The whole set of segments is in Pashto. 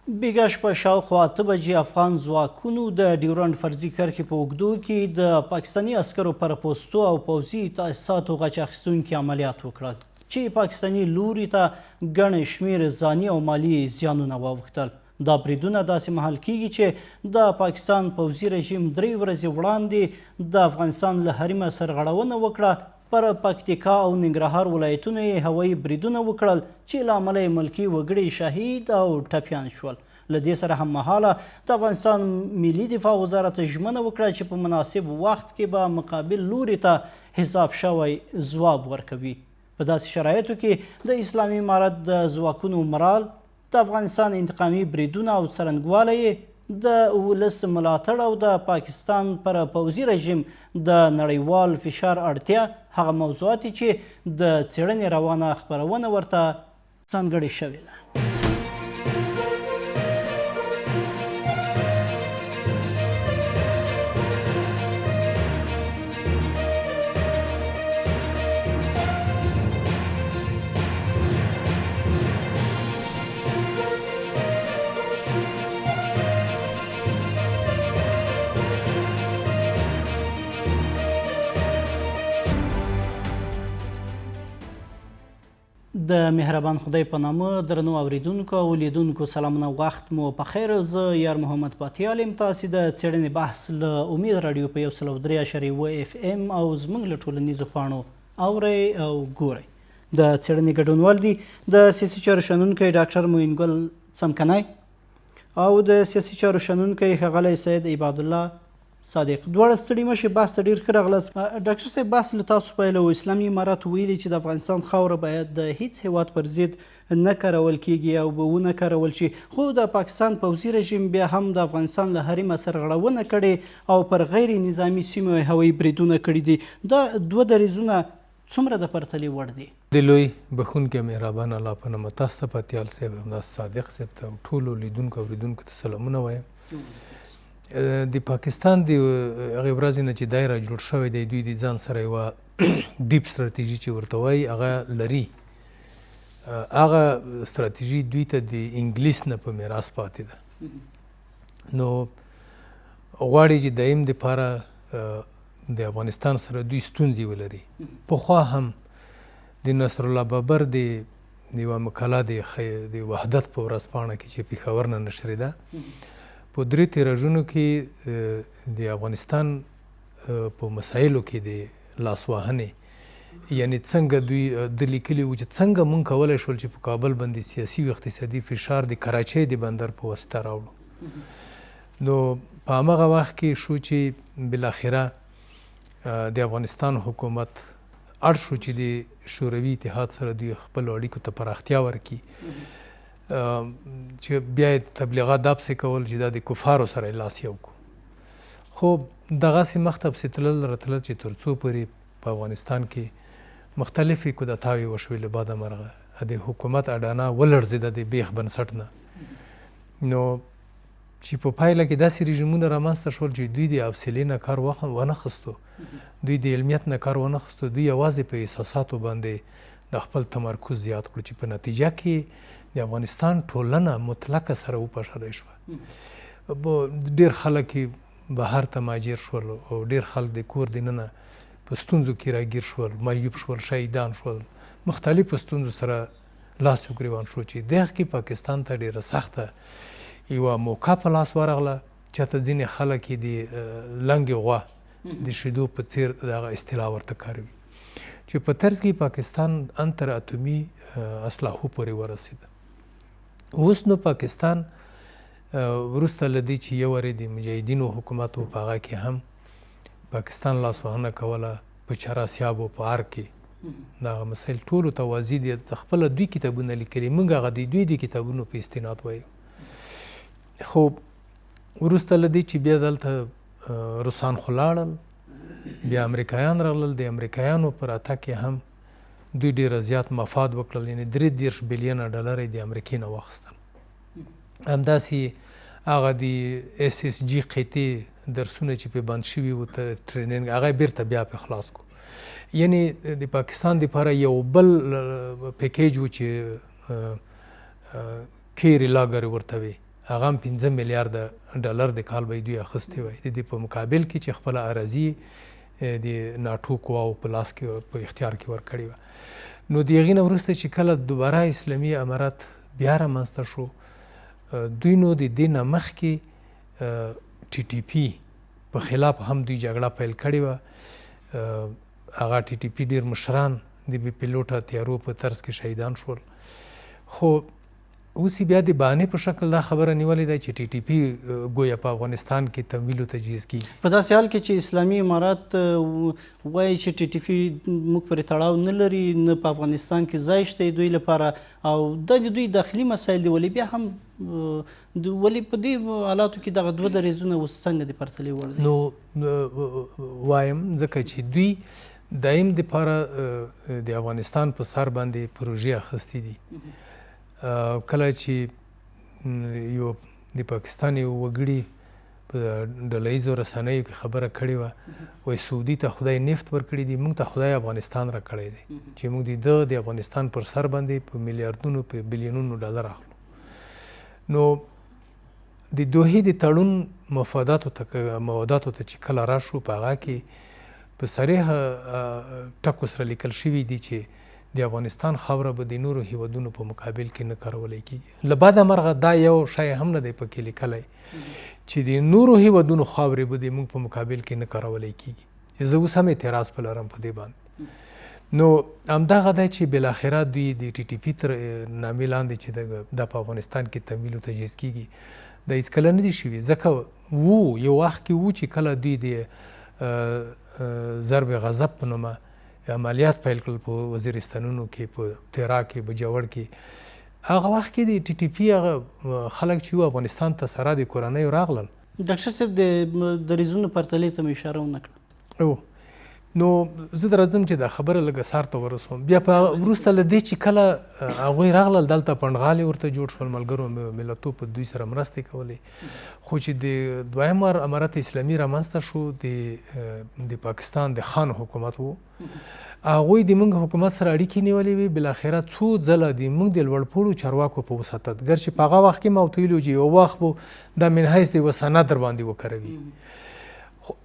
بیګا شپه شاوخوا 8 بجې افغان ځواکونو د ډیورنډ فرضي کرښې په اوږدو کې د پاکستاني عسکرو پر پوستو او پوځي تاسیساتو غچ اخیستونکي عملیات وکړل چې پاکستاني لوري ته ګڼ شمېر ځاني او مالي زیانونه واوښتل. دا بریدونه داسې مهال کیږي چې د پاکستان پوځي رژیم 3 ورځې وړاندې د افغانستان له حریمه سرغړونه وکړه. پر پکتیکا او ننګرهار ولایتونو یې هوایي بریدونه وکړل چې له امله یې ملکي وګړي شهید او ټپیان شول. له دې سره هممهاله د افغانستان ملي دفاع وزارت ژمنه وکړه چې په مناسب وخت کې به مقابل لوري ته حساب شوی ځواب ورکوي. په داسې شرایطو کې د اسلامي امارت د ځواکونو مرال د افغانستان انتقامي بریدونه او څرنګوالی د ولس ملاتړ او د پاکستان پر پوځي رژیم د نړیوال فشار اړتیا هغه موضوعات چې د څېړنې روانه خپرونه ورته ځانګړې شوې ده. د مهربان خدای په نامه درنو اوریدونکو او لیدونکو سلامونه وخت مو په خیر. زه یار محمد پاتیال یم. تاسې د څېړنې بحث له امید راډیو په 103.7 FM او زموږ له ټولنیزو پاڼو اورئ او ګورئ. د څېړنې ګډونوال دي د سیاسي چارو شنونکی ډاکټر معین ګل څمکنی او د سیاسي چارو شنونکی ښاغلی سید عبادالله صادق. دواړه ستړي مشي، بحث ته ډېر ښه راغلاست. ډاکټر صاحب، بحث له تاسو پیل و. اسلامي امارت ویلي چې د افغانستان خاوره باید د هیڅ هیواد پر ضد نه کارول کیږي او به ونه کارول شي، خو د پاکستان پوځي رژیم بیا هم د افغانستان له حریمه سرغړونه کړې او پر غیر نظامي سیمو هوایي بریدونه کړي دي. دا دوه دریځونه څومره د پرتلې وړ دي؟ د لوی بخونکي مهربان الله په نامه تاسو ته پاتیال صاحب، همداسې صادق صاحب ته او ټولو لیدونکو اوریدونکو ته سلامونه وایم. د پاکستان د هغې ورځې نه چې دی را جوړ شوی دی، دوی د ځان سره یوه ډیپ ستراتیژي چې ورته وایي هغه لري. هغه ستراتیژي دوی ته د انګلیس نه په میراث پاتې ده. نو غواړي چې دایم دپاره د افغانستان سره دوی ستونزې ولري. پخوا هم د نصر الله بابر د یوه مقاله د وحدت په ورځپاڼه کې چې پېښور نه نشرېده، په 3 تیراژونو کې د افغانستان په مسایلو کې د لاسوهنې، یعنی څنګه دوی د لیکلي وو چې څنګه موږ کولی شول چې په کابل باندې سیاسي او اقتصادي فشار د کراچۍ د بندر په واسطه راوړو. نو په همغه وخت کې شو چې بالاخره د افغانستان حکومت اړ شو چې د شوروي اتحاد سره دوی خپلو اړیکو ته پراختیا ورکړي، چې بیا یې تبلیغات داسې کول چې دا د کفارو سره یې لاس یو کړو. خو دغسې مخته پسې تلل راتلل چې تر څو پورې په افغانستان کې مختلفې کودتاوې وشوې له باده مرغه د حکومت اډانه ولړزېده د بیخ بنسټ نه. نو چې په پایله کې داسې رژیمونه رامنځته شول چې دوی د حوصلې نه کار ونه خستو، دوی د علمیت نه کار ونه خستو، دوی یوازې په احساساتو باندې د خپل تمرکز زیات کړو، چې په نتیجه کې د افغانستان ټولنه مطلقه سره وپاشلې شوه. ډېر خلک بهر ته مهاجر شول او ډېر خلک د کور دننه په ستونزو کې راګیر شول، معیوب شول، شهیدان شول، مختلفو ستونزو سره لاس و ګریوان شو. چې دغه کې پاکستان ته ډېره سخته یوه موقع په لاس ورغله چې ته ځینې خلک یې د لنګې غوا د شیدو په څېر دغه اصطلاح ورته کاروي، چې په طرز کې پاکستان انتر اتومي اسلحو پورې ورسېده. اوس نو پاکستان وروسته له دې چې یو وارې د مجاهدینو حکومت و، په هغه کې هم پاکستان لاسوهنه کوله په چهاراسیاب و په ارګ کې. دغه مسایل ټولو ته واضح دي. خپله دوی کتابونه لیکلي، موږ هغه د دوی د کتابونو په استناد وایو. خو وروسته له دې چې بیا دلته روسان خو لاړل، بیا امریکایان راغلل. د امریکایانو په راتګ کې هم دوی ډېره زیات مفاد وکړل، یعنې 33 بلیونه ډالر یې د امریکې نه واخیستل. همداسې هغه د اس اس جي قطعې درسونه چې پې بند شوي وو ټریننګ، هغه یې بېرته بیا پې خلاص کړو. یعنې د پاکستان دپاره یو بل پیکیج و چې کیری لاګر ورته وي، هغه هم 15 میلیارده ډالر د کال به دوی اخیستی وای. د دې په مقابل کې چې خپله اراضي د ناټو قواو په لاس کې په اختیار کې ورکړې وه. نو د هغې نه وروسته چې کله دوباره اسلامي امارت بیا رامنځته شو، دوی نو د دې نه مخکې ټي ټي پي په خلاف هم دوی جګړه پیل کړې وه. هغه ټي ټي پي ډېر مشران د بې پیلوټه تیارو په طرز کې شهیدان شول. خو اوس بیا د بهانې په شکل دا خبره نیولې ده چې ټي ټي پي ګویا په افغانستان کې تمویل او تجهیز کیږي. په داسې حال کې چې اسلامي امارات وایي چې ټي ټي پي موږ پرې تړاو نه لري، نه په افغانستان کې ځای شته دوی لپاره، او دا د دوی داخلي مسایل دي، ولې بیا هم ولې په دې حالاتو کې دغه دوه دریځونه اوس څنګه د پرتلې وړ دي؟ نو وایم ځکه چې دوی دایم دپاره د افغانستان په سر باندې پروژې اخیستې دي. کله چې یو د پاکستان یو وګړي په ډله ییزو رسنیو کې خبره کړې وه، وایي سعودي ته خدای نفت ورکړي دي، موږ ته خدای افغانستان راکړی دی چې موږ د افغانستان پر سر باندې په میلیاردونو په بلیونونو ډالر اخلو. نو د دوحې د تړون مفاداتو ته چې کله راشو، په هغه کې په صریح ټکو سره لیکل شوي دي چې د افغانستان خاوره به د نورو هیوادونو په مقابل کې نه کارولی کېږي. له بده مرغه دا یو شی هم نه دی پکې لیکلی چې د نورو هیوادونو خاورې به د موږ په مقابل کې نه کارولی کېږي، چې زه اوس هم اعتراض په لرم په دې باندې. نو همدغه دی چې بالاخره دوی د ټي ټي پي تر نامې لاندې چې دا په افغانستان کې تمویل او تجهیز کېږي، دا هېڅکله نه دي شوي. ځکه یو وخت کې و چې کله دوی د ضرب غضب په نومه عملیات پیل کړل په وزیرستانونو کې، په تیرا کې، بجوړ کې. هغه وخت کې د ټي ټي پي هغه خلک چې وو افغانستان ته سره د کورنیو راغلل. ډاکټر صاحب د دریځونو پرتلې ته مې اشاره ونه کړه. نو زه درځم چې دا خبره لږه سار ته ورسوم. بیا په وروسته له دې چې کله هغوی راغلل دلته پنډغالې ورته جوړ شول، ملګرو ملتو په دوی سره مرستې کولې. خو چې د دویم وار امارت اسلامي رامنځته شو، د پاکستان د خان حکومت و، هغوی د موږ حکومت سره اړیکې نیولې وې. بالاخره څو ځله د موږ د لوړپوړو چارواکو په وساطت، ګرچې په هغه وخت کې ما ورته ویلي و چې یو وخت به دا من حیث د یوه سند در باندې وکروي،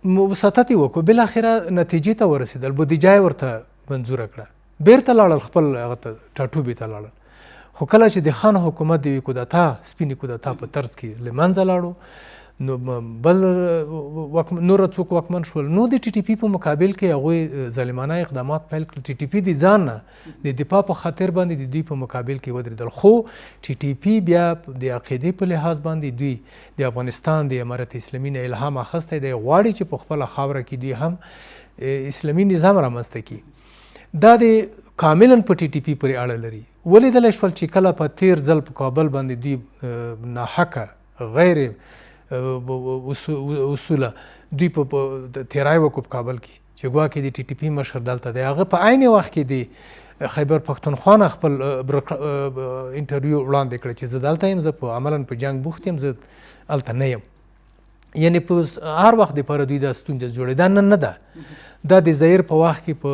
وساطت یې وکړو. بالاخره نتیجې ته ورسېدل، بودیجه یې ورته منظوره کړه، بیرته لاړل خپل هغه ته ټاټوبې ته لاړل. خو کله چې د خان حکومت د یوې کودتا، سپینې کودتا په طرز کې له منځه لاړو، نو بل نور څوک واکمن شول. نو د ټي ټي پي په مقابل کې هغوی ظالمانه اقدامات پیل کړل. ټي ټي پي د ځان نه د دفاع په خاطر باندې د دوی په مقابل کې ودرېدل. خو ټي ټي پي بیا د عقیدې په لحاظ باندې دوی د افغانستان د امارت اسلامي نه الهام اخیستی دی، غواړي چې په خپله خاوره کې دوی هم اسلامي نظام رامنځته کړي. دا د کاملا په ټي ټي پي پورې اړه لري. ولیدلی شول چې کله په تیر ځل په کابل باندې دوی ناحقه غیر اصوله دوی په تیرای وکړو په کابل کې، چې ګواکې د ټي ټي پي مشر دلته دی. هغه په عین وخت کې د خیبر پښتونخوا نه خپل انټرویو وړاندې کړه چې زه دلته یم، زه په عملا په جنګ بوخت یم، زه هلته نه یم. یعنې په هر وخت دپاره دوی دا ستونزه جوړوي. دا نن نه ده، دا د زیر په وخت کې په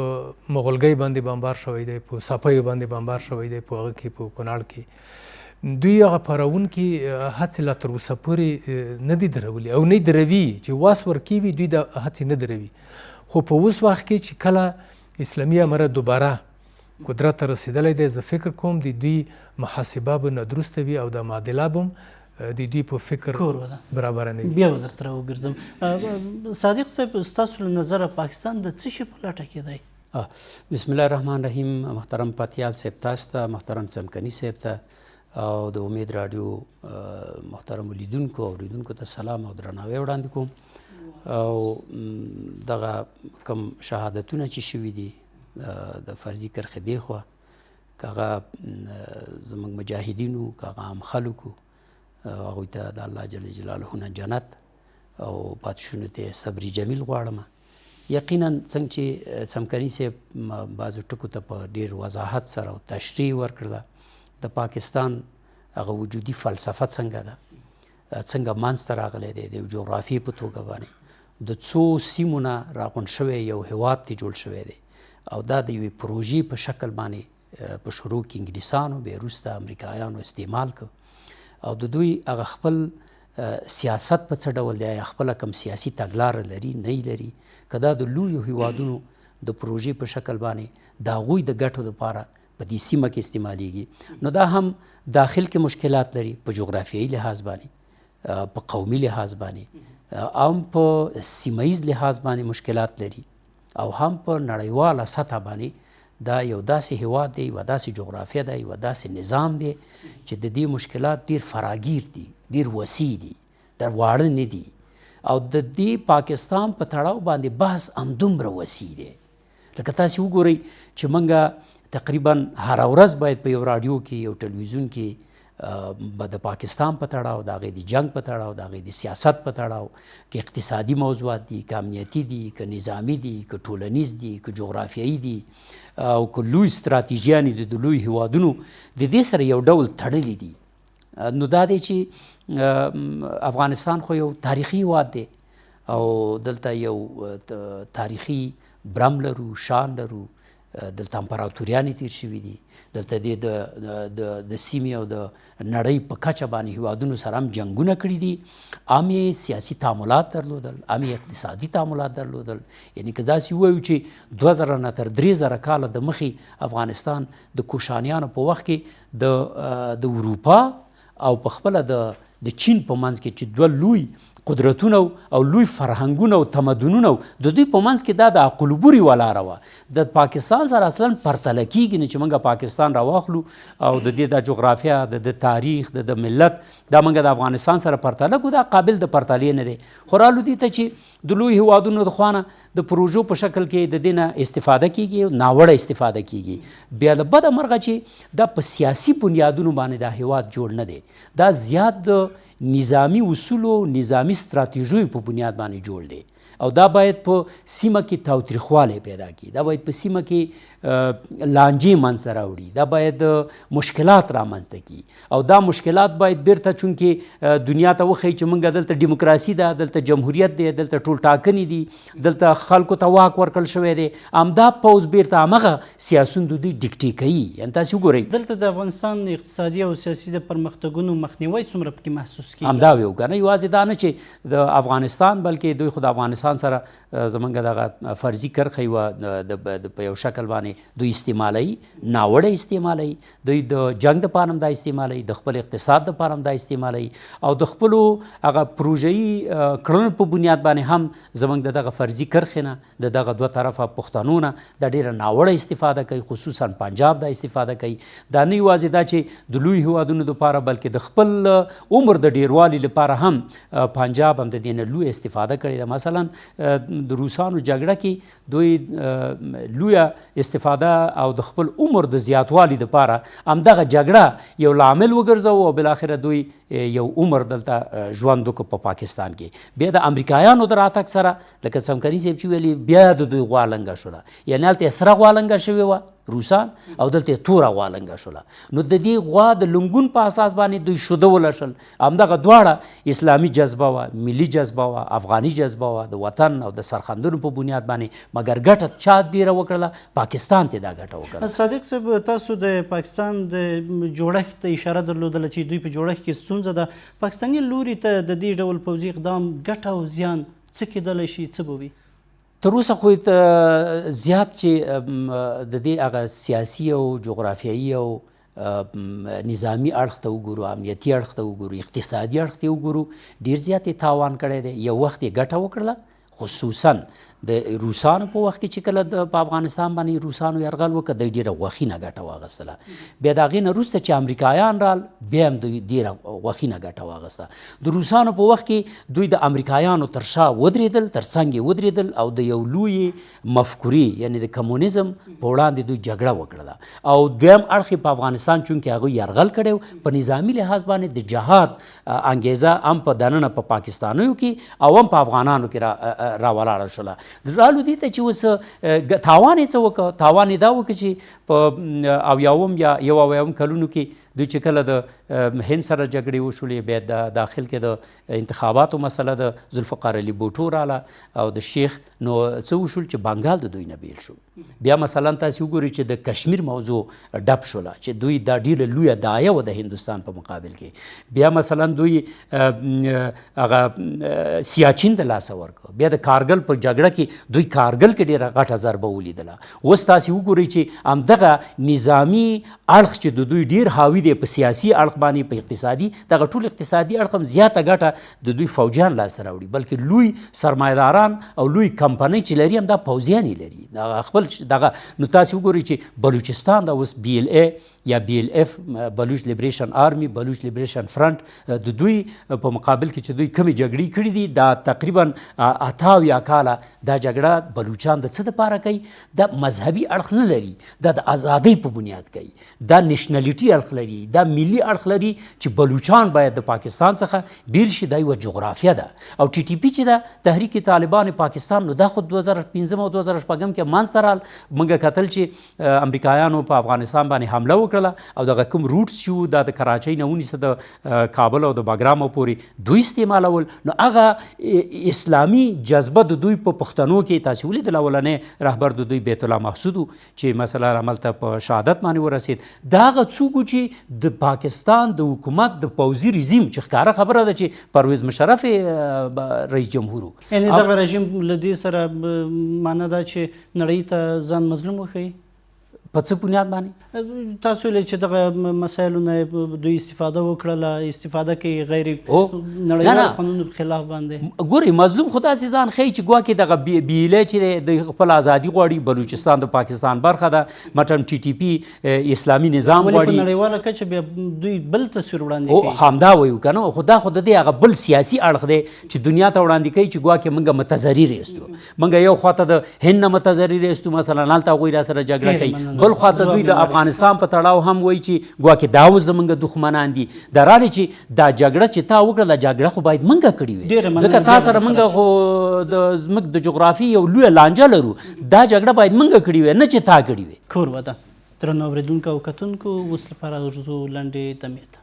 مغولګۍ باندې بمبار شوی دی، په ساپیو باندې بمبار شوی دی، په هغه کې په کونړ کې دوی هغه پارونکي هڅې لا تر اوسه پورې نه دي درولي او نه دروي، چې واس ورکوي دوی دا هڅې نه دروي. خو په اوس وخت کې چې کله اسلامي امارت دوباره قدرت ته رسېدلی دی، زه فکر کوم د دوی محاسبه به نادرسته وي او د معادله به د دوی په فکر برابره نه وي. بیا به درته راوګرځم. صادق صاحب، ستاسو له نظره پاکستان د څه شي په لټه کې دی؟ بسم الله الرحمن الرحیم. محترم پاتیال صاحب تاسو ته، محترم څمکني صاحب ته او د امید راډیو محترم لیدونکو او اوریدونکو ته سلام او درناوی وړاندې کوم. او دغه کوم شهادتونه چې شوي دي د فرضي کرښې دیخوا، که هغه زموږ مجاهدینو، که هغه عام خلکو، هغوی ته د الله جل جلاله نه جنت او پاتې شونو ته صبر جمیل غواړم. یقینا څنګه چې څمکني صاحب بعضو ټکو ته په ډېر وضاحت سره او تشریح ورکړله، د پاکستان هغه وجودي فلسفه څنګه ده، څنګه منځته راغلی دی، د یو جغرافیې په توګه باندې د څو سیمو نه راغونډ شوی یو هیواد ته جوړ شوی دی، او دا د یوې پروژې په شکل باندې په شروع کې انګلیسانو، بیا وروسته امریکایانو استعمال کړ، او د دوی هغه خپل سیاست په څه ډول دی، یا خپله کوم سیاسي تګلاره لري نه لري، که دا د لویو هیوادونو د پروژې په شکل باندې د هغوی د ګټو دپاره په دې سیمه کې استعمالیږي، نو دا هم داخل کې مشکلات لري، په جغرافیایي لحاظ باندې، په قومي لحاظ باندې، هم په سیمهیز لحاظ باندې مشکلات لري، او هم په نړیواله سطح باندې دا یو داسې هیواد دی، یوه داسې جغرافیه ده، یوه داسې نظام دی چې د دې مشکلات ډېر فراگیر دي، ډېر وسیع دي، ډېر واړه نه دي، او د دې پاکستان په تړاو باندې بحث همدومره وسیع دی. لکه تاسې وګورئ چې موږ تقریبا هره ورځ باید په یو راډیو کې، یو ټلویزیون کې د پاکستان په تړاو، د هغې د جنګ په تړاو، د هغې د سیاست په تړاو، که اقتصادي موضوعات دي، که امنیتي دي، که نظامي دي، که ټولنیز دي، که جغرافیایي دي، او که لوی ستراتیژیانې د لوی هیوادونو د دې سره یو ډول تړلي دي. نو دا دی چې افغانستان خو یو تاریخي هیواد دی، او دلته یو تاریخي برم لرو، شان لرو، دلته امپراتوریانې تیر شوي دي، دلته د سیمې او د نړۍ په کچه باندې هیوادونو سره هم جنګونه کړي دي، هم یې سیاسي تعاملات درلودل، هم یې اقتصادي تعاملات درلودل. یعنی که داسې ووایو چې 2000 نه تر 3000 کاله د مخې افغانستان د کوشانیانو په وخت کې د اروپا او په خپله د چین په منځ کې چې دوه لوی قدرتونه او لوی فرهنګونه او تمدنونه د دوی په منځ کې دا د عقلبوري ولاړه وه. د پاکستان سره اصلا پرتله کېږي نه چې موږ پاکستان راواخلو او د دې د جغرافیه، د تاریخ، د ملت دا موږ د افغانستان سره پرتله کړو، دا قابل د پرتلې نه دی. خو رالو دې ته چې د لوی هیوادونو د خوانه د پروژو په شکل کې د دې نه استفاده کېږي، ناوړه استفاده کېږي. بیا له بده مرغه چې دا په سیاسي بنیادونو باندې دا هیواد جوړ نه دی، دا زیات د نظامی اصولو، نظامی ستراتیژیو په بنیاد باندې جوړ دی، او دا باید په سیمه کې تاوتریخوالی پیدا کړي، دا باید په سیمه کې لانجې منځته راوړي، دا باید مشکلات رامنځته کړي، او دا مشکلات باید بیرته چونکې دنیا ته وښیي چې موږ دلته ډیموکراسي ده، دلته جمهوریت دی، دلته ټول ټاکنې دي، دلته خلکو ته واک ورکړل شوی دی، همدا پوځ بیرته همغه سیاسون د دوی ډیکټې کوي. یعنې تاسې وګورئ دلته د افغانستان اقتصادي او سیاسي د پرمختګونو مخنیوی څومره پکې محسوس کېږي؟ همدا ویو که نه، یوازې دا نه چې د افغانستان، بلکې دوی خو د افغانستان سره زمونږ دغه فرضي کرښه یوه په یو شکل باندې دوی استعمالوي، ناوړه استعمالوي، دوی د جنګ دپاره هم دا استعمالوي، د خپل اقتصاد دپاره هم دا استعمالوي، او د خپلو هغه پروژهیي کړنو په بنیاد باندې هم زمونږ د دغه فرضي کرښې نه، د دغه دوه طرفه پښتنو نه دا ډېره ناوړه استفاده کوي، خصوصا پنجاب دا استفاده کوي. دا نه یوازې دا چې د لوی هیوادونو دپاره، بلکې د خپل عمر د ډیروالي لپاره هم پنجاب هم د دې نه لوی استفاده کړې ده. مثلا د روسانو جګړه کې دوی لویه استفاده او د خپل عمر د زیاتوالي دپاره همدغه جګړه یو لامل وګرځوه، او بالاخره دوی یو عمر دلته ژوند وکړو په پاکستان کې. بیا د امریکایانو د راتګ سره، لکه څمکني صاحب چې ویلي، بیا د دوی غوا لنګه شوله، یعنې هلته یې سره غوا لنګه شوې وه روسان، او دلته یې توره غوا لنګه شوله. نو د دې غوا د لنګون په اساس باندې دوی شوده ولشل. همدغه دواړه اسلامي جذبه وه، ملي جذبه وه، افغاني جذبه وه، د وطن او د سرښندنو په بنیاد باندې، مګر ګټه چا ډېره وکړله؟ پاکستان ته دا ګټه وکړله. صادق صاحب، تاسو د پاکستان د جوړښت ته اشاره درلودله چې دوی په جوړښت کې ستونزه ده. پاکستاني لوري ته د دې ډول پوځي اقدام ګټه او زیان څه کېدلی شي، څه به وي؟ تر اوسه خو زیات چې د دې هغه سیاسي او جغرافیایي او نظامی اړخ ته وګورو، امنیتي اړخ ته وګورو، اقتصادي اړخ ته وګورو، ډېر زیات یې تاوان کړی دی. یو وخت یې ګټه وکړله، خصوصا د روسانو په وخت کې چې کله په افغانستان باندې روسانو یرغل وکړ، دوی ډېره غوښینه ګټه واخیستله. بیا د هغې نه وروسته چې امریکایان رال، بیا هم دوی ډېره غوښینه ګټه واخیسته. د روسانو په وخت کې دوی د امریکایانو تر شا ودرېدل، تر څنګ یې ودرېدل، او د یو لوی مفکورې یعنې د کمونیزم په وړاندې دوی جګړه وکړله. او دویم اړخ یې په افغانستان چونکې هغوی یرغل کړی و، په نظامي لحاظ باندې د جهاد انګیزه هم په دننه په پاکستانیو کې او هم په افغانانو کې راولاړه شوله. رالو دې ته چې اوس تاوان یې څه وکړه؟ تاوان یې دا وکړه چې په اویاوم یا 91 کلونو کې دوی چې کله د هند سره جګړې وشولې بیا د داخل کې د انتخاباتو مسله د ذوالفقار علي بوټو راله او د شیخ نو څه وشول چې بنګال د دوی نه بیل شو. بیا مثلا تاسې وګورئ چې د کشمیر موضوع ډپ شوله چې دوی دا ډیره لویه دایه وه د هندوستان په مقابل کې. بیا مثلا دوی هغه سیاچین د لاسه ورکړ. بیا د کارګل په جګړه کې دوی کارګل کې ډېره غټه ضربه ولیدله. اوس تاسې وګورئ چې همدغه نظامي اړخ چې د دوی ډېر حاوي دی په سیاسي اړخ باندې په اقتصادي دغه ټول اقتصادي اړخ هم زیاته ګټه د دوی فوجیان لاسته راوړي بلکې لوی سرمایهداران او لوی کمپنۍ چې لري هم دا پوځیان یې لري. دغه خپل دغه نو تاسې وګورئ چې بلوچستان دا اوس BLA یا BLF بلوچ لیبریشن آرمی بلوچ لیبریشن فرنٹ د دوی په مقابل کې چې دوی کمې جګړې کړي دي دا تقریبا 88 کاله دا جګړه بلوچان د څه دپاره کوي دا مذهبي اړخ نه لري دا د ازادۍ په بنیاد کوي دا نیشنلیټي اړخ لري دا ملي اړخ لري چې بلوچان باید د پاکستان څخه بیل شي دا یوه جغرافیه ده. او TTP چې ده تحریک طالبان پاکستان نو دا خو 2015 او 2016 کې منځته رال موږ کتل چې امریکایانو په افغانستان باندې حمله وکړه او دغه کوم روټس چې دا د کراچۍ نه ونیسه د کابل او د باګرامو پورې دوی استعمالول نو هغه اسلامي جذبه د دوی په پښتنو کې تاسې ولیدل اولنی رهبر د دوی بیت الله محسود چې مثلا هملته په شهادت باندې ورسید دا هغه څوک چې د پاکستان د حکومت د پوځي رژیم چې ښکاره خبره ده چې پرویز مشرف رئیس جمهور یعنې دغه رژیم له دې سره معنی ده چې نړۍ ته ځان مظلوم وښیي په څه بنیاد باندې تاسو ویلئ چې دغه مسایلو نه دوی استفاده وکړله استفاده کوي غیر نړیوالو قانونو په خلاف باندې. ګورئ مظلوم خو داسې ځان ښیي چې ګواکې دغه بیله چې د خپل ازادي غواړي بلوچستان د پاکستان برخه ده مټم TTP اسلامي نظام غواړي په نړیواله کچه بیا دوی بل تصویر وړاندې کوي. همدا وایو که نه خو دا خو د دې هغه بل سیاسي اړخ دی چې دنیا ته وړاندې کوي چې ګواکې موږ متضرر یستو موږ یو خواته د هند نه متضرر یستو مثلا هلته هغوی را سره جګړه کوي بل خواته دوی د افغانستان په تړاو هم وایي چې ګواکې دا اوس زموږ دښمنان دي دا راغلې چې دا جګړه چې تا وکړه دا جګړه خو باید موږ کړې وي ځکه تا سره موږ خو زموږ د جغرافي یو لویه لانجه لرو دا جګړه باید موږ کړې وي نه چې تا کړې وي. کور وده درنو اورېدونکو او کتونکو اوس لپاره ورځو لنډې دمې ته.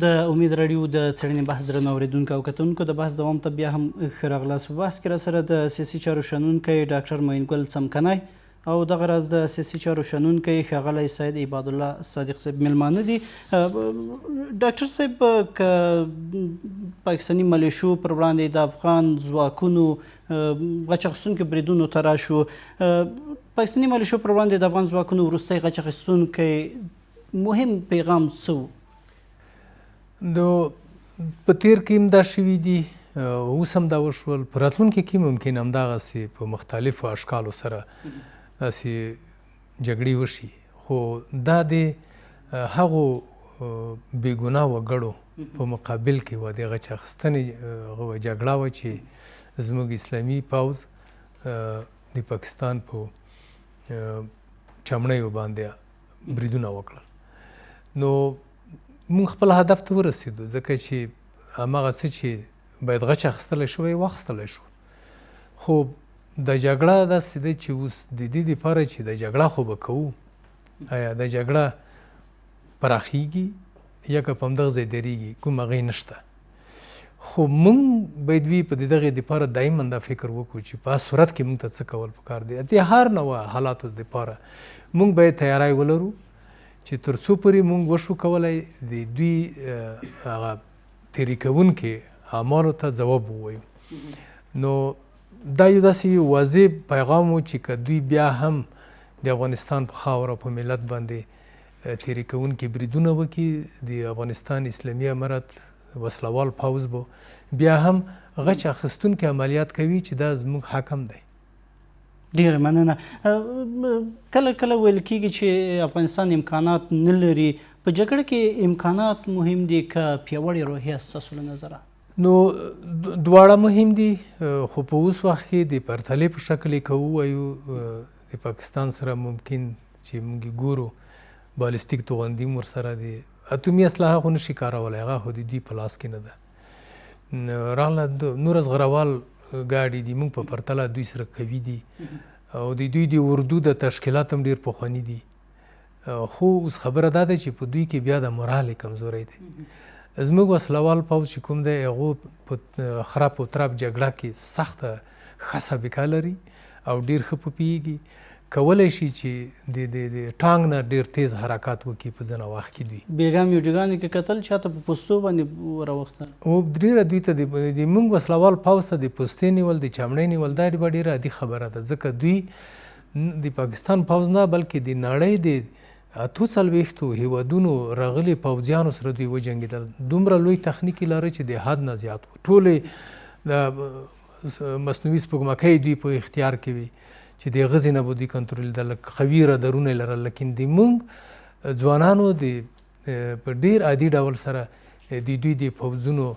د امید راډیو د څېړنې بحث درنو اورېدونکو او کتونکو د بحث دوام ته بیا هم ښه راغلاست. په بحث کې راسره د سیاسي چارو شنونکی ډاکټر معین ګل څمکنی او دغه راز د سیاسي چارو شنونکی ښاغلی سید عباد الله صادق صاحب میلمانه دي. ډاکټر صاحب که پاکستاني ملیشو پر وړاندې د افغان ځواکونو غچ اخیستونکو بریدونو ته راشو پاکستاني ملیشو پر وړاندې د افغان ځواکونو وروستی غچ اخیستونکی مهم پیغام څه و؟ په تیر کې هم دا شوي دي اوس هم دا وشول په راتلونکي کې ممکن همدغسې په مختلفو اشکالو سره داسې جګړې وشي خو دا د هغو بېګناه وګړو په مقابل کې وه د غچ اخیستنې جګړه وه چې زموږ اسلامي پوځ د پاکستان په چمړیو باندې بریدونه وکړل نو مونږ خپل هدف ته ورسېدو ځکه چې هماغه څه چې باید غچ اخیستلی شوی واخیستلی شو خو د جګړه داسې دی چې اوس د دې دپاره چې د جګړه خو به کوو آیا د جګړه پراخیږي یا که په همدغه ځای درېږي کوم هغې نشته خو مونږ باید وي په دغې دپاره دایما دا فکر وکړو چې په صورت کې مونږ ته څه کول پکار دی د هر نوع حالاتو دپاره مونږ باید تیاری ولرو چې تر څو پورې مونږ وشو کولی د دوی هغه تېرې کوونکې اعمالو ته ځواب ووایو نو دا یو داسې واضح پیغام و چې که دوی بیا هم د افغانستان په خاوره په ملت باندې تېرې کوونکي بریدونه وکړي د افغانستان اسلامي امارت وسلوال پوځ به بیا هم غچ اخیستونکي عملیات کوي چې دا زموږ حق هم دی. ډیره مننه. کله کله ویل کېږي چې افغانستان امکانات نه لري په جګړه کې امکانات مهم دي که پیاوړې روحیه ستاسو له نظره؟ نو دواړه مهم دي خو په اوس وخت کې د پرتلې په شکل یې که ووایو د پاکستان سره ممکن چې موږ ګورو بالستیک توغندي هم ورسره دی اتومي اسلحه خو نشي کارولی هغه خو د دوی په لاس کې نه ده راغله نور زغروال ګاډي دي موږ په پرتله دوی سره قوي دي او د دوی د اردو د تشکیلات هم ډېر پخواني دي، خو اوس خبره دا ده چې په دوی کې بیا د مورال کمزوری دی. زموږ وسلوال پوځ چې کوم دی هغو په خراب او تراب جګړه کې سخته ښه سابقه لري او ډېر ښه پوهېږي، کولی شي چې د ټانګ نه ډېر تیز حرکات وکړي په ځینه وخت کې دوی. بیګا ویډیوګانو کې کتل چاته په پوستو باندې راوخته او ډېره دوی ته د موږ وسلوال پوځ ته د پوستې نیول د چمړۍ نیول دا ډېره عادي خبره ده، ځکه دوی د پاکستان پوځ نه بلکې د نړۍ د 48 هیوادونو راغلي پوځیانو سره دوی وجنګېدل. دومره لوی تخنیکي لاره چې د حد نه زیات وو. ټولې د مصنوعي سپوږمکۍ دوی په اختیار کې وي چې د غزې نه به دوی کنټرولېدل، قوي رادارونه یې لرل. لیکن د موږ ځوانانو په ډېر عادي ډول سره د دوی د پوځونو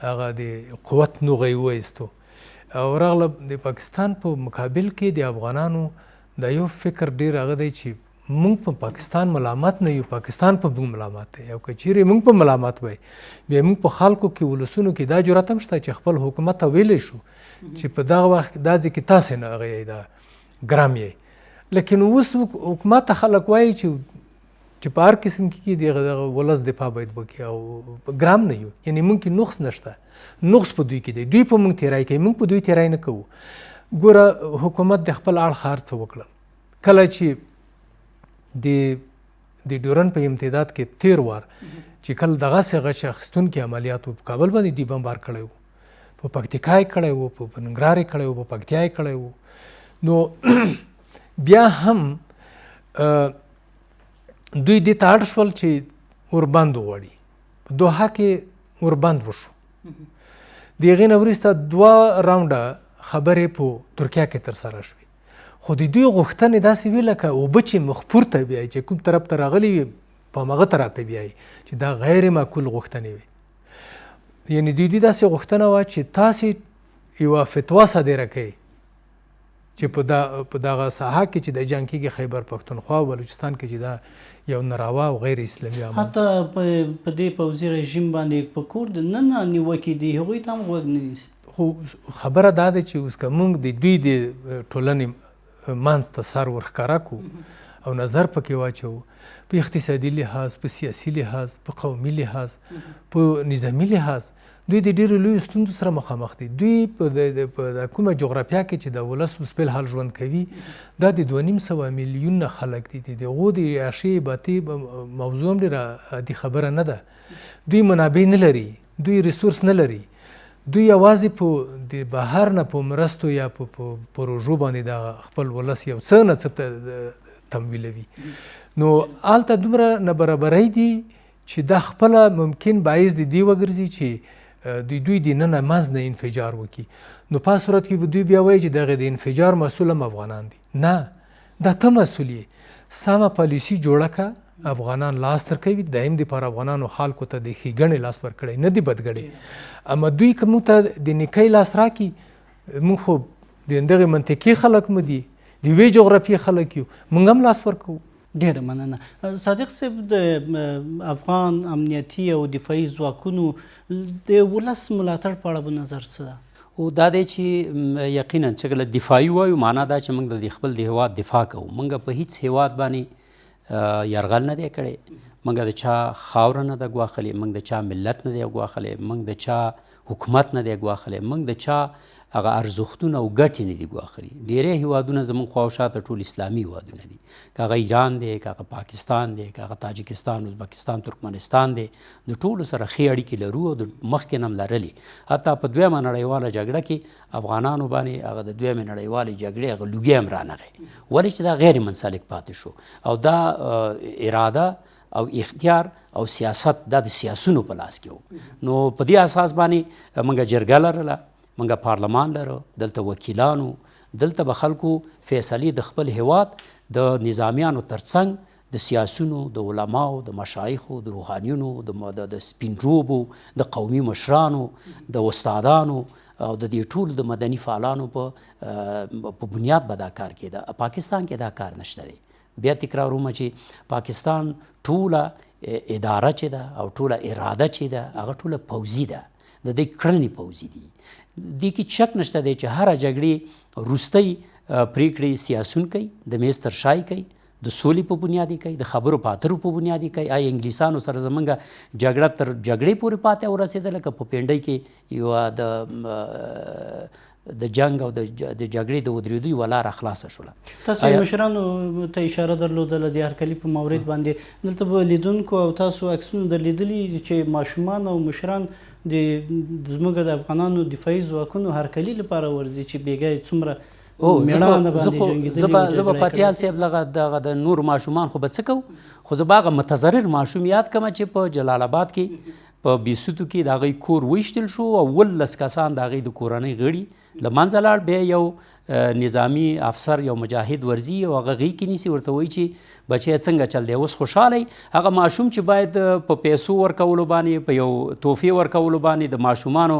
هغه د قوت نوغه یې وایستو او راغله. د پاکستان په مقابل کې د افغانانو دا یو فکر ډېر هغه دی چې موږ په پاکستان ملامت نه یو، پاکستان په موږ ملامت دی. او که چیرې موږ په ملامت وای بیا موږ په خلکو کې ولسونو کې دا جرأت هم شته چې خپل حکومت ته ویلی شو چې په دغه وخت دا ځای کې تاسې نه هغه یې دا ګرام یې. لیکن اوس حکومت ته خلک وایي چې په هر قسم کې دغه ولس دفاع باید وکړي او ګرام نه یو، یعنې موږ کې نقص نشته، نقص په دوی کې دی. دوی په موږ تیری کوي، موږ په دوی تیری نه کوو. ګوره حکومت د خپل اړخ هر څه وکړل. کله چې د ډیورن په امتداد کې تیر وار چې کله دغسې غچ اخیستونکي عملیات په کابل باندې دوی بمبار کړی وو، په پکتیکا یې کړی وو، په ننګرهار یې کړی وو، په پکتیا یې کړی وو. نو بیا هم دوی دې ته اړ شول چې وربند وغواړي. په دوحه کې وربند وشو. د هغې نه وروسته 2 راونډه خبرې په ترکیه کې ترسره شوې. خو د دوی غوښتنې داسې وي لکه اوبه چې مخ پورته بیایي، چې کوم طرف ته راغلي وي په همغه طرف ته بیایي، چې دا غیر معقول غوښتنې وي. یعنې دوی داسې غوښتنه وه چې تاسې یوه فتوا صادره کوئ چې په دغه ساحه کې چې د جنګ کېږي خیبر پښتونخوا او بلوچستان کې چې دا یو ناروا او غیر اسلامي عمل، حتی په دې پوځي رژیم باندې په کور د نن نیوکې دي هغوی ته هم غوږ نه نیسي. خو خبره دا ده چې اوس که موږ د دوی د ټولنې منځ ته سر ورښکاره کړو او نظر پکې واچوو، په اقتصادي لحاظ، په سیاسي لحاظ، په قومي لحاظ، په نظامي لحاظ دوی د ډېرو لویو ستونزو سره مخامخ دي. دوی په کومه جغرافیه کې چې د ولس اوس فی الحال ژوند کوي دا د 2.5 میلیونه خلک دي. د هغو د عیاشۍ باتۍ موضوع هم ډېره عادي خبره نه ده. دوی منابع نه لري، دوی ریسورس نه لري. دوی یوازې په د بهر نه په مرستو یا په پروژو باندې د خپل ولس یو څه نه څه تمویلوي. نو هلته دومره نابرابرۍ دي چې دا خپله ممکن باعث د دې وګرځي چې دوی د ننه منځ نه انفجار وکړي. نو په صورت کې به دوی بیا وایي چې دغه د انفجار مسؤل هم افغانان دي. نه، دا ته مسؤل یې. سمه پالیسي جوړه کړه، افغانان لاس تر کوي، دایم دپاره افغانانو خلکو ته د ښېګڼې لاس ورکړی، نه د بدګړې. اما دوی که موږ ته د نیکۍ لاس راکړي، موږ خو د دغې منطقي خلک مو دي، د یوې جغرافیې خلک یو، موږ هم لاس ورکوو. ډیره مننه. صادق صاحب، د افغان امنیتي او دفاعي ځواکونو د ولس ملاتړ په اړه به نظر څه ده؟ او دا دی چې یقینا چې کله دفاعي وایو معنا دا چې موږ د خپل د هیواد دفاع کوو. موږ په هیڅ هیواد باندې یرغل نه دی کړی، موږ د چا خاوره نه ده ګواښلې، موږ د چا ملت نه دی ګواښلی، موږ د چا حکومت نه دی ګواښلی، موږ د چا هغه ارزښتونه او ګټې نه دي ګواښلي. ډېری هیوادونه زموږ خوا او شاته ټول اسلامي هیوادونه دي، که هغه ایران دی، که هغه پاکستان دی، که هغه تاجکستان، ازبکستان، ترکمنستان دی. د ټولو سره ښې اړیکې لرو او د مخکې نه هم لرلې. حتی په 2مه نړیواله جګړه کې افغانانو باندې هغه د 2مې نړیوالې جګړې هغه لوګي هم رانغی، ولې چې دا غیر منسلک پاتې شو. او دا اراده او اختیار او سیاست دا د سیاسونو په لاس کې و. نو په دې اساس باندې موږ جرګه لرله، موږ پارلمان لرو، دلته وکیلانو، دلته به خلکو فیصلې د خپل هیواد د نظامیانو ترڅنګ د سیاسونو، د علماو، د مشایخو، د روحانیونو، د سپین روبو، د قومي مشرانو، د استادانو او د دې ټولو د مدني فعالانو په بنیاد به دا کار کېده. پاکستان کې دا کار نشته دی. بیا تکراروم چې پاکستان ټوله اداره چې ده او ټوله اراده چې ده هغه ټوله پوځي ده، د دې کړنې پوځي دي. دې کې شک نشته دی چې هره جګړې وروستی پریکړې سیاسون کوي، د میز ترشای کوي، د سولې په بنیادي کوي، د خبرو په اترو په بنیادي کوي. آیا انګلیسانو سره زمونږ جګړه تر جګړې پورې پاتې ورسېدله که په پینډۍ کې یوه د جنګ او د جګړې د ودرېدو یوه لاره خلاصه شوله؟ تاسو مشرانو ته اشاره درلودله د هرکلي په مورد باندې. دلته به لیدونکو او تاسو عکسونه درلیدلي چې ماشومان او مشران زموږ د افغانانو دفاعي ځواکونو هرکلي لپاره ورځي چې بېګا یې څومره مېړانه باندې جنګېدلي وو. زه به پاتیال صاحب دغه د نور ماشومان خو به څه کوو، خو زه به هغه متضرر ماشوم یاد کړم چې په جلال آباد کې په بیسوتو کې د هغوی کور ویشتل شو او 18 کسان د هغوی د کورنۍ غړي له منځه لاړ. بیا یو نظامی افسر یو مجاهد ورځي او هغه غی کې نیسي، ورته وایي چې بچی څنګه چل دی، اوس خوشحاله یې. هغه ماشوم چې باید په پیسو ورکولو باندې، په یو تحفې ورکولو باندې، د ماشومانو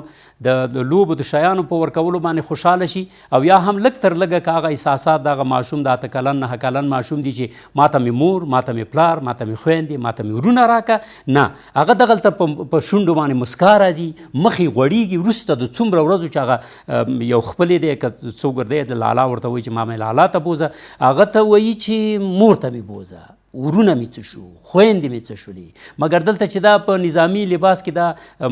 د لوبو د شیانو په ورکولو باندې خوشحاله شي، او یا هم لږ تر لږه که هغه احساسات دغه ماشوم د 8 کلن 9 کلن ماشوم دی چې ماته مې مور، ماته مې پلار، ماته مې خویندې، ماته مې ورونه راکه، نه، هغه دغلته په شونډو باندې مسکا راځي، مخې غوړېږي. وروسته د څومره ورځو چې هغه یو خپلې دی که څوک دی د لالا ورته وایي چې ما مې لالا ته بوزه، هغه ته وایي چې مور ته مې بوزه، ورونه مې څه شو، خویندې مې څه شولې. مګر دلته چې دا په نظامي لباس کې دا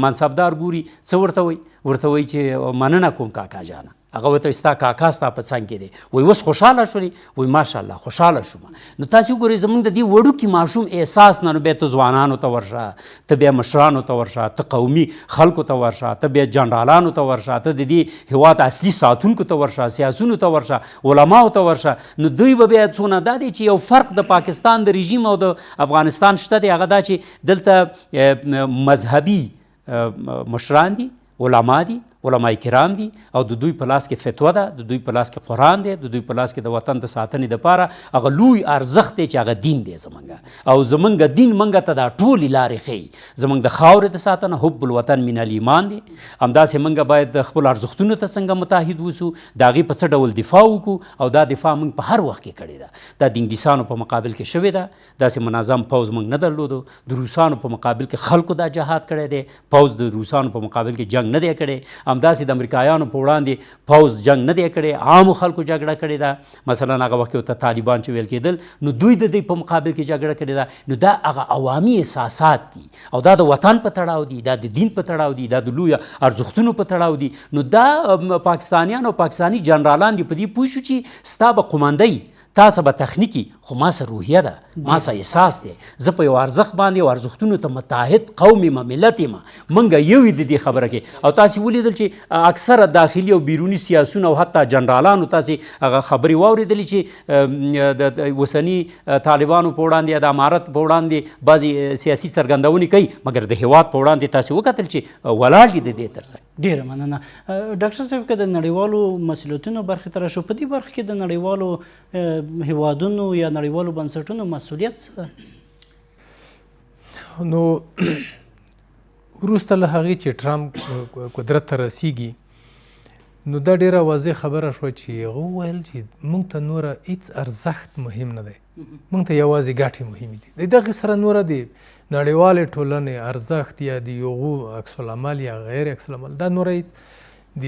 منصبدار ګوري، څه ورته وایي؟ ورته وایي چې مننه کوم کاکا جانه. هغه ورته ستا کاکا ستا په څنګ کې دی، وایي اوس خوشحاله شولې؟ وایي ماشاءالله خوشحاله شوم. نو تاسې وګورئ زموږ د دې وړوکي ماشوم احساس نه، نو بیا ته ځوانانو ته ورشه، ته بیا مشرانو ته ورشه، ته قومي خلکو ته ورشه، ته بیا جنرالانو ته ورشه، ته د دې هېواد اصلي ساتونکو ته ورشه، سیاسونو ته ورشه، علماو ته ورشه. نو دوی به بیا څونه دا دی چې یو فرق د پاکستان د رژیم او د افغانستان شته دی، هغه دا چې دلته مذهبي مشران دي، علما دي، علماء کرام دي، او د دوی په لاس کې فتوا ده، د دوی په لاس کې قرآن دی، د دوی په لاس کې د وطن د ساتنې دپاره هغه لوی ارزښت دی چې هغه دین دی زمونږ. او زمونږ دین مونږ ته دا ټولې لارې ښیي. زمونږ د خاورې د ساتنه حب الوطن من الایمان دی. همداسې مونږ باید د خپلو ارزښتونو ته څنګه متحد اوسو، د هغې په څه ډول دفاع وکړو، او دا دفاع مونږ په هر وخت کې کړې ده. دا د انګلیسانو په مقابل کې شوې ده، داسې منظم پوځ مونږ نه درلودو. د روسانو په مقابل کې خلکو دا جهاد کړی دی، پوځ د روسانو په مقابل کې جنگ نه دی کړی. همداسې د امریکایانو په وړاندې پوځ جنگ نه دی کړی، عامو خلکو جګړه کړې ده. مثلا هغه وخت کې ورته طالبان چې ویل کېدل، نو دوی د دې په مقابل کې جګړه کړې ده. نو دا هغه عوامي احساسات دي، او دا د وطن په تړاو دي، دا د دین په تړاو دي، دا د لویو ارزښتونو په تړاو دي. نو دا پاکستانیان او پاکستاني جنرالان دي په دې پوه شو چې ستا به قومندۍ، تاسو به تخنیکي، خو ما سره روحیه ده، ما سره احساس دی، زه په یو ارزښت باندې او ارزښتونو ته متحد قوم یم، ملت یم، موږ یو د دې خبره کې. او تاسې ولیدل چې اکثره داخلي او بیروني سیاسونه او حتی جنرالانو تاسې هغه خبرې واورېدلې چې د اوسني طالبانو په وړاندې یا د امارت په وړاندې بعضې سیاسي څرګندونې کوي، مګر د هېواد په وړاندې تاسې وکتل چې ولاړ دي د دې تر څنګ. ډېره مننه. ډاکټر صاحب که د نړیوالو مسؤلیتونو برخې ته راشو، په دې برخه کې د نړیوالو هیوادونو یا نړیوالو بنسټونو مسؤلیت څه ده؟ نو وروسته له هغې چې ټرمپ قدرت ته رسیږي، نو دا ډیره واضح خبره شوه چې هغه وویل چې موږ ته نوره هیڅ ارزښت مهم نه دی، موږ ته یوازې ګټې مهمې دي. د دغې سره نوره د نړیوالې ټولنې ارزښت یا د یغو عکس العمل یا غیر عکس العمل دا نوره هیڅ د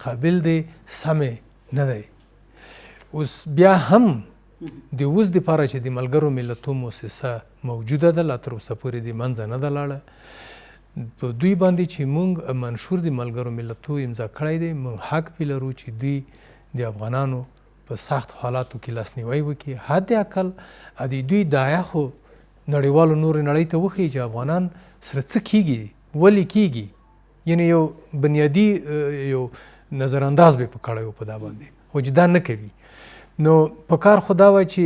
قابل دی، سمې نه دی. اوس بیا هم د اوس دپاره چې د ملګرو ملتو موسسه موجوده ده، لا تر اوسه پورې د منځه نه ده لاړه. په دوی باندې چې موږ منشور د ملګرو ملتو امضا کړی دی، موږ حق پې لرو چې دوی د افغانانو په سخت حالاتو کې لاسنیوی وکړي. حد اقل د دوی دایه خو نړیوالو نورې نړۍ ته وښیي چې افغانان سره څه کیږي، ولې کیږي. یعنې یو بنیادي یو نظرانداز به په کړی و په دا باندې، خو چې دا نه کوي. نو په کار خو دا وای چې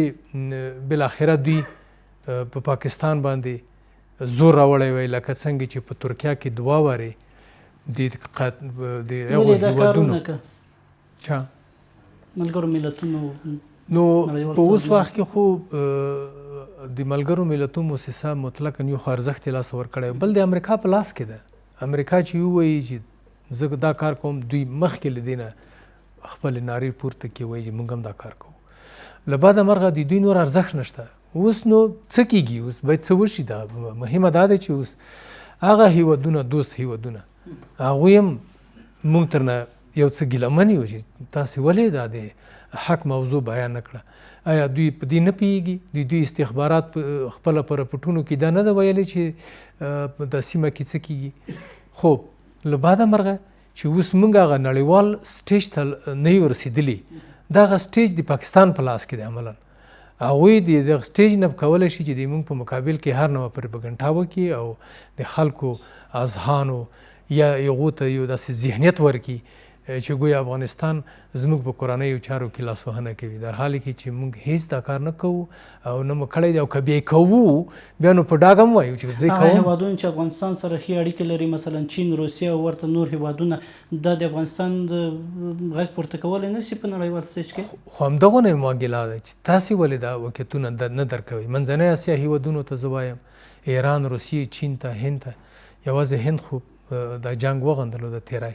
بالاخره دوی په پاکستان باندې زور راوړی وای، لکه څنګه چې په ترکیه کې 2 وارې د هغو هېوادونو چا ملګرو ملتونو. نو په اوس وخت کې خو د ملګرو ملتونو موسسه مطلقاً یو خو ارزښت یې لاسه ورکړی، بل د امریکا په لاس کې ده. امریکا چې ووایي چې زه دا کار کوم، دوی مخکې له دې نه خپل نارې پورته کې وایي چې موږ هم دا کار کوو. له بعده مرغه د دوی نور ارزښت نشته. اوس نو څه کیږي، اوس باید څه وشي. دا مهمه دا ده چې اوس هغه هیوادونه، دوست هیوادونه، هغوی هم موږ ترنه یو څه ګیله مني و چې تاسې ولې دا د حق موضوع بیان نه کړه. آیا دوی په دې نه پوهېږي؟ دوی استخبارات خپله په رپوټونو کې دا نه ده ویلې چې د سیمه کې څه کېږي؟ خو له باده مرغه چې اوس موږ هغه نړیوال سټیج ته نه یو رسېدلي، دغه سټیج د پاکستان په لاس کې دی. عملاً هغوی د دغه سټیج نه کولی شي چې د موږ په مقابل کې هر نوع پروپاګنډا وکړي او د خلکو اذهانو یا هغو ته یو داسې ذهنیت ورکړي چې ګویا افغانستان زموږ په کورنیو چارو کې لاسوهنه کوي، در حالی کې چې موږ هیڅ دا کار نه کوو او نه مو کړی دی. او که بیا یې کوو بیا نو په ډاګه هم وایو چې زه یې کوم. هغه هېوادونه چې افغانستان سره ښې اړیکې لري، مثلا چین، روسیه او ورته نور هېوادونه، دا د افغانستان د غږ پورته کولی نه شي په نړیوال سټیج کې؟ خو همدغه نه ما ګیله ده چې تاسې ولې دا واقعیتونه نه درکوئ. منځنۍ اسیا هېوادونو ته زه وایم، ایران، روسیې، چین ته، هند ته، یوازې هند خو د جنګ وغندلو د تیری.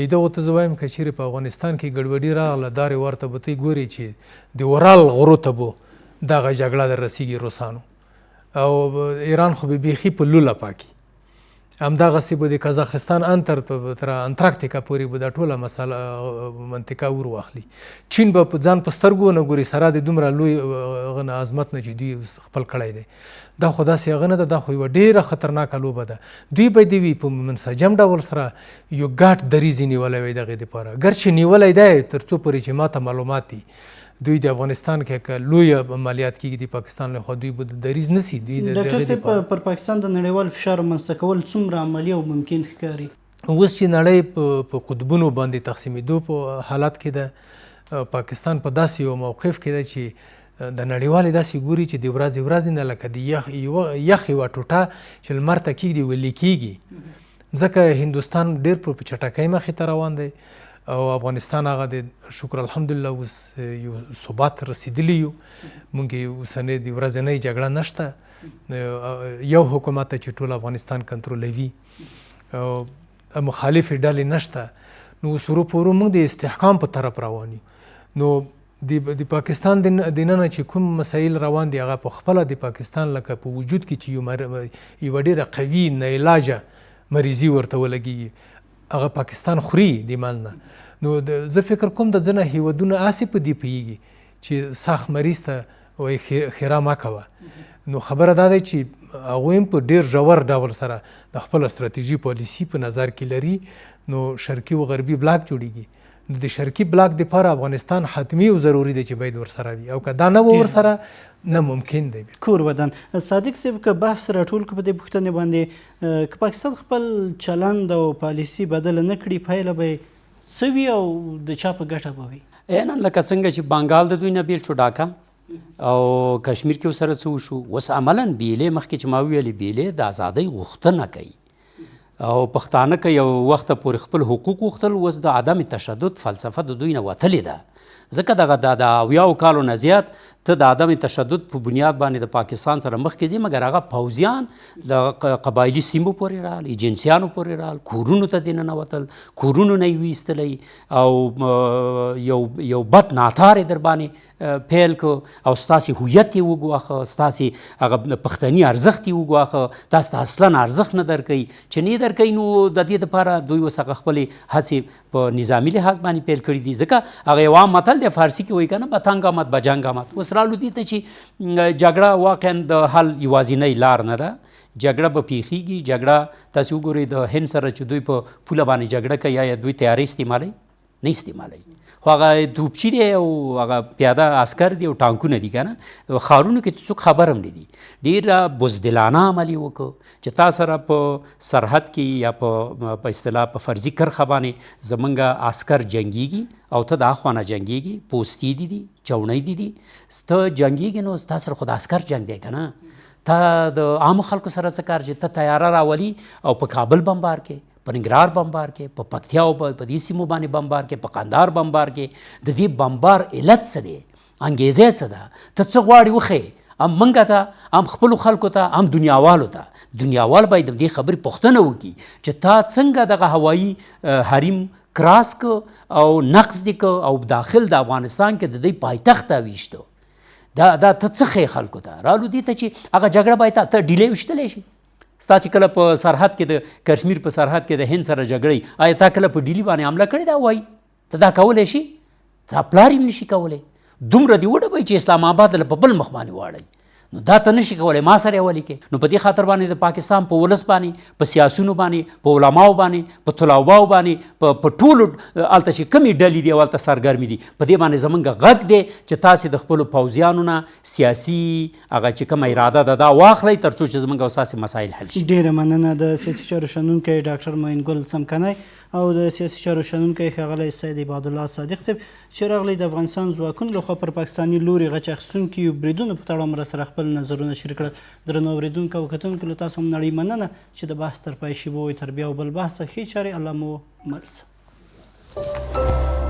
دغو ته زه وایم که چیرې په افغانستان کې ګډوډي راغله، دارې ورته به تی ګورې چې د ورال غرو ته به دغه جګړه در رسېږي روسانو، او ایران خو به بیخي په لوله پاکي. همدغسې به د کازاخستان تر انتارکتیکا پورې به دا ټوله منطقه ور واخلي. چین به په ځان په سترګو نه ګوري سره د دومره لوی هغه نه عظمت نه چې دوی خپل کړی دی. دا خو داسې هغه نه ده، دا خو یوه ډېره خطرناکه لوبه ده. دوی به د وي په منسجم ډول سره یو ګاټ دریځ نیولی وی دغې دپاره. ګرچې نیولی دی تر څو پورې چې ما ته معلومات دي، دوی د افغانستان کې که لوی عملیات کېږي د پاکستان لخوا، دوی به دریځ نسی. ډاکټر صاحب، پر پاکستان د نړیوال فشار رامنځته کول څومره عملي او ممکن ښکاري؟ اوس چې نړۍ په قطبونو باندې تقسیمېدو په حالت کې ده، پاکستان په داسې یو موقف کې ده چې د نړیوالې داسې ګوري چې د ورځې نه لکه د یخ یوه ټوټه چې لمر ته کېږدي ویلې کېږي. ځکه هندوستان ډېر په چټکۍ مخې ته روان دی او افغانستان هغه د شکر الحمدلله اوس یو ثبات رسېدلی یو. موږ اوسنۍ د ورځنۍ جګړه نشته، یو حکومت ته چې ټول افغانستان کنټرولوي او مخالفې ډلې نشته. نو اوس ورو په ورو موږ د استحکام په طرف روان یو. نو د پاکستان دننه چې کوم مسایل روان دي، هغه په خپله د پاکستان لکه په وجود کې چې یوه ډېره قوي ناعلاجه مریضي ورته ولګېږي، هغه پاکستان خوري د منځ نه. نو زه فکر کوم د ځینې هېوادونه هسې په دې پوهېږي چې سخت مریض ته وایي خیره مه کوه. نو خبره دا دی چې هغوی هم په ډېر ژور ډول سره د خپل استراتیژي پالیسي په نظر کې لري. نو شرقي و غربي بلاک جوړېږي. نو د شرقي بلاک دپاره افغانستان حتمي او ضروري دی چې باید ورسره وي، او که دا نه و ورسره نه ممکن دی. کور ودان. صادق صاحب، که بحث راټول کړو په دې پوښتنې باندې، که پاکستان خپل چلند او پالیسي بدله نه کړي، پایله به څه وي او د چا په ګټه به وي؟ عیناً لکه څنګه چې بنګال د دوی نه بیل شو، ډاکا او کشمیر کې ورسره څه وشو. اوس عملاً بیلې مخکې چې ما ویلې بیلې د ازادۍ غوښتنه کوي او پښتانه که یو وخت پورې خپل حقوق غوښتل، اوس د عدم تشدد فلسفه د دوی نه وتلې ده. ځکه دغه د 70 کالو نه زیات ته د عدم تشدد په بنیاد باندې د پاکستان سره مخکې ځي، مګر هغه پوځیان د قبایلي سیمو پورې رال، ایجنسیانو پورې رال، کورونو ته دې ننوتل، کورونو نه یې ویستلی او یو بد ناتار یې در باندې پیل کو او ستاسې هویت یې وګواښه، ستاسې هغه پښتني ارزښت یې وګواښه، تاسو ته اصلا ارزښت نه درکوي. چې نه یې درکوي نو د دې دپاره دوی اوس هغه خپلې هڅې په نظامي لحاظ باندې پیل کړي دي. ځکه هغه یو عام متل دی فارسي کې وایي که نه، بتنګ آمد بجنګ آمد. اوس رالو دې ته چې جګړه واقعا د حل یوازینۍ لار نه ده. جګړه به پیښیږي. جګړه تاسې وګورئ د هند سره چې دوی په پوله باندې جګړه کوي، یا دوی تیارې استعمالوي؟ نه استعمالوي. خو هغه توپچي دی او هغه پیاده عسکر دی او ټانکونه دي که نه. ښارونو کې څوک خبر هم نه دي. ډېره بزدلانه عمل یې وکړو چې تا سره په سرحد کې یا په اصطلاح په فرضي کرښه باندې زمونږ عسکر جنګیږي او ته د اخوا نه جنګیږي، پوستې دي چوڼۍ دي ته جنګیږي، نو تا سره خو د عسکر جنګ دی که نه. ته د عامو خلکو سره څه کار چې ته تیاره راولي او په کابل بمبار کې، په ننګرهار بمبار کې، په پکتیا او په دې سیمو باندې بمبار کې، په قندهار بمبار کې. د دې بمبار علت څه دی؟ انګیزه څه ده؟ ته څه غواړې وښیې؟ هم موږ ته، هم خپلو خلکو ته، هم دنیاوالو ته. دنیاوال باید د دې خبرې پوښتنه وکړي چې تا څنګه دغه هوایي حریم کراس که او نقص دې که او داخل د افغانستان کې د دوی پایتخت ته ویشتو. دا ته څه ښیې خلکو ته؟ رالو دې ته چې هغه جګړه باید ته ډیلې ویشتلی شي. ستا چې کله په سرحد کې د کشمیر په سرحد کې د هند سره جګړې، آیا تا کله په ډیلي باندې حمله کړې ده؟ وایي ته دا کولی شي؟ تا پلار هم نشي کولی، دومره دې وډبئ چې اسلام آباد له په بل مخ باندې واړئ. نو دا ته نشي کولی، ما سره یې ولیکې. نو په دې خاطر باندې د پاکستان په ولس باندې، په سیاسونو باندې، په علماو باندې، په طلباو باندې، په ټولو هلته چې کومې ډلې دي او هلته سرګرمې دي، په دې باندې زمونږ غږ دی چې تاسې د خپلو پوځیانو نه سیاسي هغه چې کومه اراده ده دا واخلئ تر څو چې زمونږ او ستاسې مسایل حل شي. ډیره مننه د سیاسي چارو شنونکی ډاکټر معین ګل څمکنی او د سیاسي چارو شنونکی ښاغلی سید عبادالله صادق صاحب چې راغلی د افغانستان ځواکونو لخوا پر پاکستاني لوري غچ اخیستونکي بریدونو په تړاو مرا سره خپل نظرونه شریک کړل. درنو اورېدونکو او کتونکو له تاسو هم نړۍ مننه چې د بحث تر پای شي به وي. تر بیا او بل بحثه ښې چارې الله مو مل شه.